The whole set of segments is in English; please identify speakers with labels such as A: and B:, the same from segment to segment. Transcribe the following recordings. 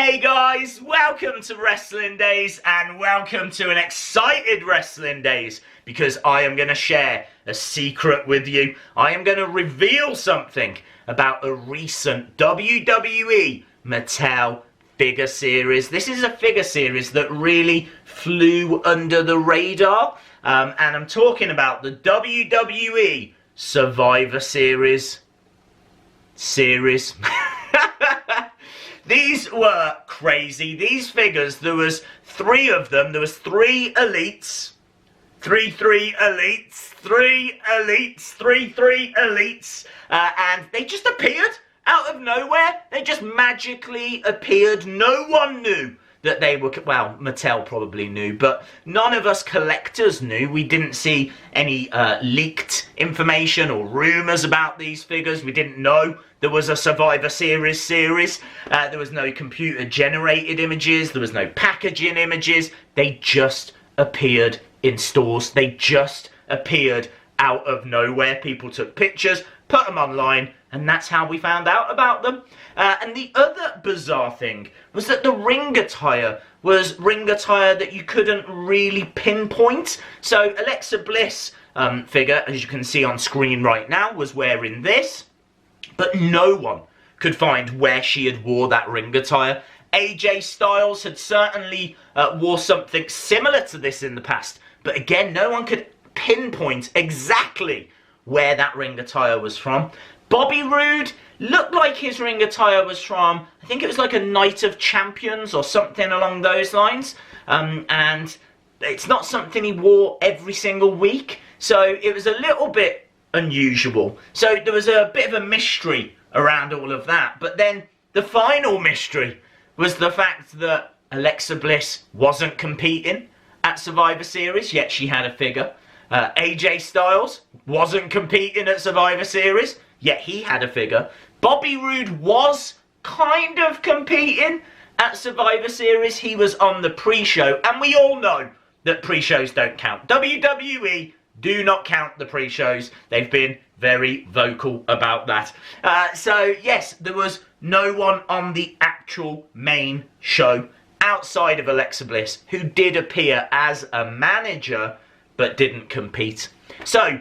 A: Hey guys, welcome to Wrestling Days and welcome to an excited Wrestling Days because I am going to share a secret with you. I am going to reveal something about a recent WWE Mattel figure series. This is a figure series that really flew under the radar and I'm talking about the WWE Survivor Series. These were crazy. These figures, there was three of them. There was three elites. Three elites. And they just appeared out of nowhere. They just magically appeared. No one knew that they were, well, Mattel probably knew, but none of us collectors knew. We didn't see any leaked information or rumours about these figures. We didn't know there was a Survivor Series. There was no computer-generated images. There was no packaging images. They just appeared in stores. They just appeared out of nowhere. People took pictures, put them online, and that's how we found out about them. And the other bizarre thing was that the ring attire was ring attire that you couldn't really pinpoint. So Alexa Bliss figure, as you can see on screen right now, was wearing this, but no one could find where she had wore that ring attire. AJ Styles had certainly wore something similar to this in the past, but again, no one could pinpoint exactly where that ring attire was from. Bobby Roode looked like his ring attire was from, I think it was like a Night of Champions or something along those lines. And it's not something he wore every single week. So it was a little bit unusual. So there was a bit of a mystery around all of that. But then the final mystery was the fact that Alexa Bliss wasn't competing at Survivor Series, yet she had a figure. AJ Styles wasn't competing at Survivor Series, yet he had a figure. Bobby Roode was kind of competing at Survivor Series. He was on the pre-show, and we all know that pre-shows don't count. WWE do not count the pre-shows. They've been very vocal about that. So, yes, there was no one on the actual main show outside of Alexa Bliss who did appear as a manager but didn't compete. So,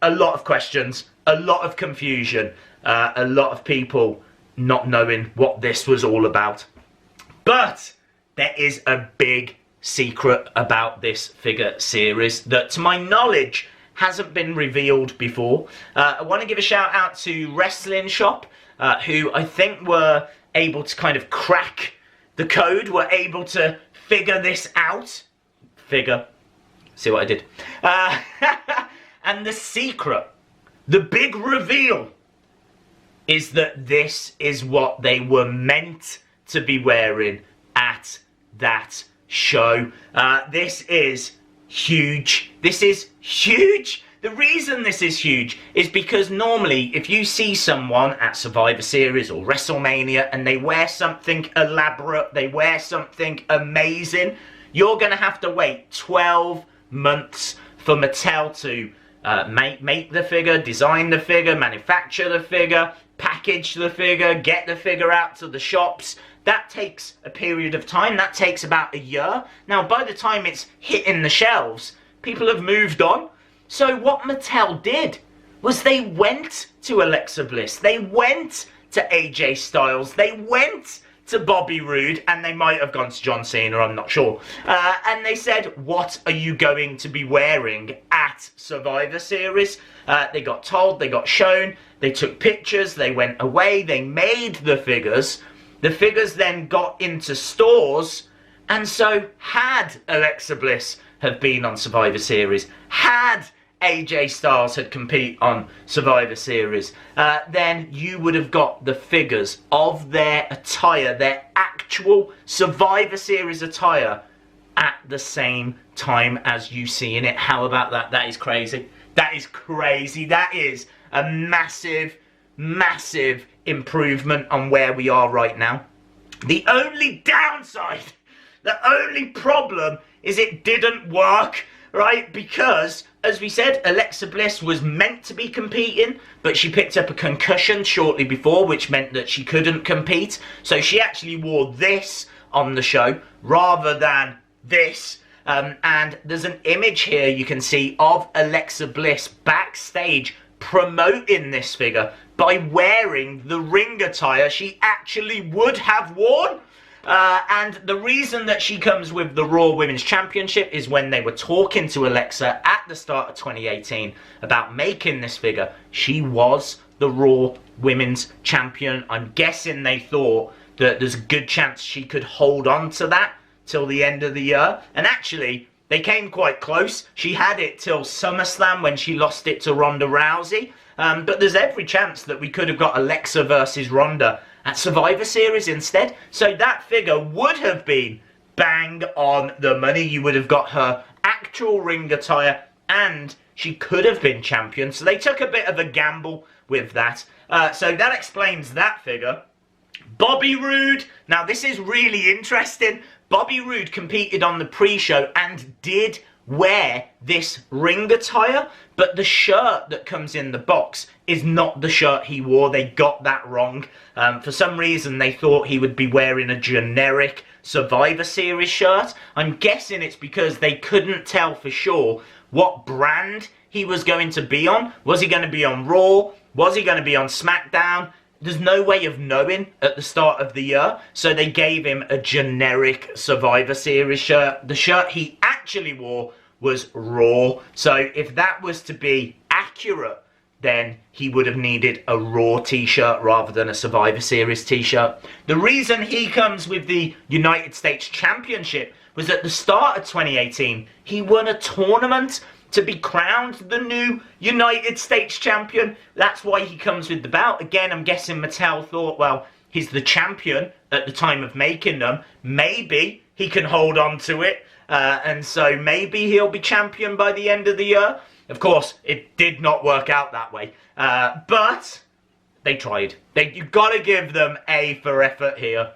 A: a lot of questions, a lot of confusion, a lot of people not knowing what this was all about. But there is a big secret about this figure series that, to my knowledge, hasn't been revealed before. I want to give a shout out to Wrestling Shop, who I think were able to kind of crack the code, were able to figure this out. See what I did? And the secret, the big reveal, is that this is what they were meant to be wearing at that show. This is huge. This is huge. The reason this is huge is because normally if you see someone at Survivor Series or WrestleMania and they wear something elaborate, they wear something amazing, you're going to have to wait 12 months for Mattel to make the figure, design the figure, manufacture the figure, package the figure, get the figure out to the shops. That takes a period of time. That takes about a year. Now, by the time it's hitting the shelves, people have moved on. So what Mattel did was they went to Alexa Bliss. They went to AJ Styles. They went to Bobby Roode, and they might have gone to John Cena, I'm not sure. And they said, what are you going to be wearing at Survivor Series? They got told, they got shown, they took pictures, they went away, they made the figures. The figures then got into stores, and so had Alexa Bliss have been on Survivor Series, had AJ Styles had compete on Survivor Series, then you would have got the figures of their attire, their actual Survivor Series attire, at the same time as you see in it. How about that? That is crazy. That is crazy. That is a massive, massive improvement on where we are right now. The only downside, the only problem is it didn't work. right? Because, as we said, Alexa Bliss was meant to be competing, but she picked up a concussion shortly before, which meant that she couldn't compete. So she actually wore this on the show rather than this. And there's an image here you can see of Alexa Bliss backstage promoting this figure by wearing the ring attire she actually would have worn. And the reason that she comes with the Raw Women's Championship is when they were talking to Alexa at the start of 2018 about making this figure, she was the Raw Women's Champion. I'm guessing they thought that there's a good chance she could hold on to that till the end of the year. And actually, they came quite close. She had it till SummerSlam when she lost it to Ronda Rousey. But there's every chance that we could have got Alexa versus Ronda at Survivor Series instead. So that figure would have been bang on the money. You would have got her actual ring attire and she could have been champion. So they took a bit of a gamble with that. So that explains that figure. Bobby Roode. Now this is really interesting. Bobby Roode competed on the pre-show and did wear this ring attire, but the shirt that comes in the box is not the shirt he wore. They got that wrong. For some reason, they thought he would be wearing a generic Survivor Series shirt. I'm guessing it's because they couldn't tell for sure what brand he was going to be on. Was he going to be on Raw? Was he going to be on SmackDown? There's no way of knowing at the start of the year, so they gave him a generic Survivor Series shirt. The shirt he actually wore was Raw, so if that was to be accurate, then he would have needed a Raw t-shirt rather than a Survivor Series t-shirt. The reason he comes with the United States Championship was at the start of 2018, he won a tournament to be crowned the new United States Champion. That's why he comes with the belt. Again, I'm guessing Mattel thought, well, he's the champion at the time of making them. Maybe he can hold on to it. And so maybe he'll be champion by the end of the year. Of course, it did not work out that way. But they tried. You've got to give them A for effort here.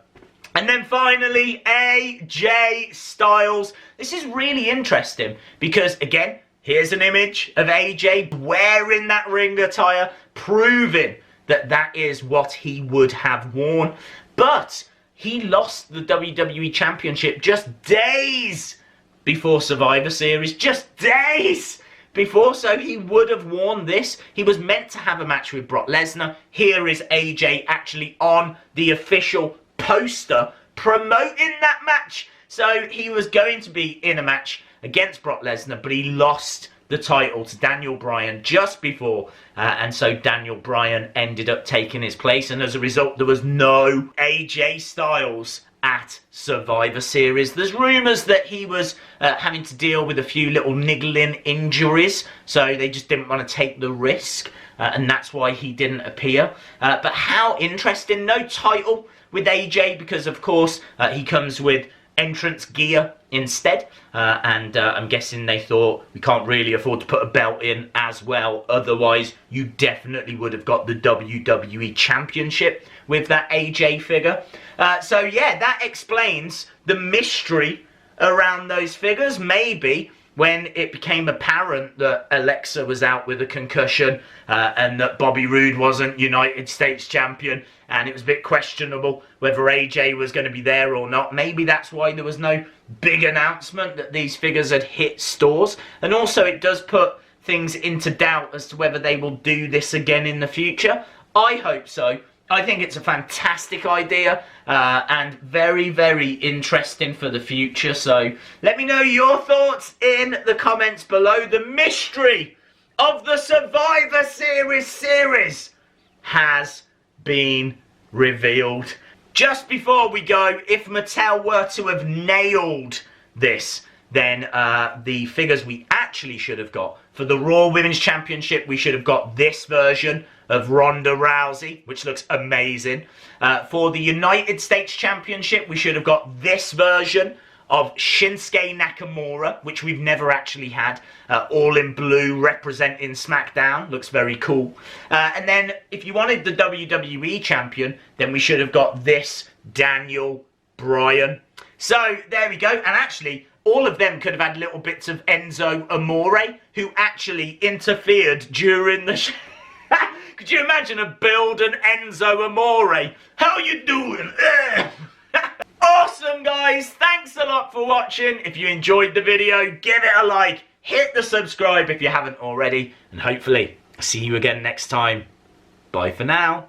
A: And then finally, AJ Styles. This is really interesting because, again, here's an image of AJ wearing that ring attire, proving that that is what he would have worn. But he lost the WWE Championship just days before Survivor Series. Just days before, so he would have worn this. He was meant to have a match with Brock Lesnar. Here is AJ actually on the official poster promoting that match. So he was going to be in a match against Brock Lesnar, but he lost the title to Daniel Bryan just before, and so Daniel Bryan ended up taking his place, and as a result there was no AJ Styles at Survivor Series. There's rumours that he was having to deal with a few little niggling injuries, so they just didn't want to take the risk, and that's why he didn't appear. But how interesting, no title with AJ, because of course he comes with entrance gear instead, and I'm guessing they thought we can't really afford to put a belt in as well, otherwise you definitely would have got the WWE Championship with that AJ figure. So yeah, that explains the mystery around those figures. Maybe when it became apparent that Alexa was out with a concussion and that Bobby Roode wasn't United States Champion, and it was a bit questionable whether AJ was going to be there or not. Maybe that's why there was no big announcement that these figures had hit stores. And also it does put things into doubt as to whether they will do this again in the future. I hope so. I think it's a fantastic idea and very, very interesting for the future. So let me know your thoughts in the comments below. The mystery of the Survivor Series has been revealed. Just before we go, if Mattel were to have nailed this, then the figures we actually should have got for the Raw Women's Championship, we should have got this version of Ronda Rousey, which looks amazing. For the United States Championship, we should have got this version of Shinsuke Nakamura, which we've never actually had, all in blue representing SmackDown. Looks very cool. And then if you wanted the WWE Champion, then we should have got this Daniel Bryan. So there we go. And actually, all of them could have had little bits of Enzo Amore, who actually interfered during the show. Could you imagine a build and Enzo Amore? How you doing? Awesome, guys. Thanks a lot for watching. If you enjoyed the video, give it a like. Hit the subscribe if you haven't already. And hopefully, see you again next time. Bye for now.